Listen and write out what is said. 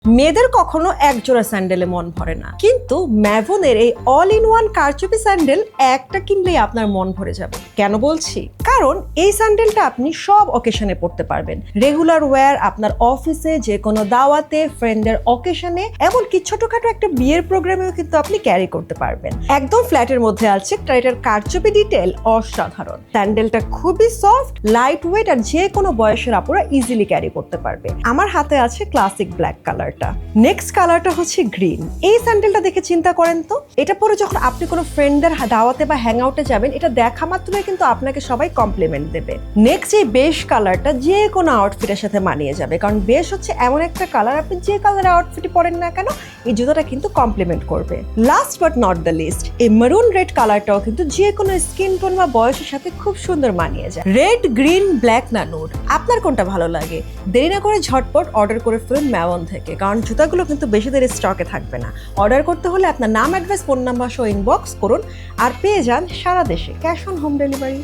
মেয়েদের কখনো এক জোড়া স্যান্ডেলে মন ভরে না, কিন্তু ম্যাভনের এই অল ইন ওয়ান কারচুপি স্যান্ডেল একটা কিনলেই আপনার মন ভরে যাবে। কেন বলছি? কারণ এই স্যান্ডেলটা আপনি সব অকেশনে পড়তে পারবেন। রেগুলার ওয়্যার, আপনার অফিসে, যে কোনো দাওয়াতে, ফ্রেন্ডের অকেশনে, এমনকি ছোটখাটো একটা বিয়ের প্রোগ্রামেও কিন্তু আপনি ক্যারি করতে পারবেন। একদম ফ্ল্যাটের মধ্যে আছে, এটার কারচুপি ডিটেল অসাধারণ। স্যান্ডেলটা খুবই সফট, লাইট ওয়েট, আর যে কোনো বয়সের আপুরা ইজিলি ক্যারি করতে পারবে। আমার হাতে আছে ক্লাসিক ব্ল্যাক কালার। নেক্সট কালারটা হচ্ছে গ্রিন। এই স্যান্ডেলটা দেখে চিন্তা করেন তো, এটা পরে যখন আপনি কোনো ফ্রেন্ডদের দাওয়াতে বা হ্যাং আউটে যাবেন, এটা দেখা মাত্রই কিন্তু আপনাকে সবাই কমপ্লিমেন্ট দেবে। নেক্সট এই বেশ কালারটা যে কোনো আউটফিটের সাথে মানিয়ে যাবে, কারণ বেশ হচ্ছে এমন একটা কালার, আপনি যে কালারের আউটফিট পরেন না কেন এই জুতোটা কিন্তু কমপ্লিমেন্ট করবে। Last but not the least, এই মেরুন রেড কালারটাও কিন্তু যে কোনো স্কিন টোন বা বয়সের সাথে খুব সুন্দর মানিয়ে যায়। রেড, গ্রিন, ব্ল্যাক না নুড, আপনার কোনটা ভালো লাগে? দেরি না করে ঝটপট অর্ডার করে ফেলুন ম্যাভন থেকে, কারণ জুতাগুলো কিন্তু বেশি দেরি স্টকে থাকবে না। অর্ডার করতে হলে আপনার নাম, অ্যাড্রেস, ফোন নাম্বার সহ ইনবক্স করুন আর পেয়ে যান সারা দেশে ক্যাশ অন হোম ডেলিভারি।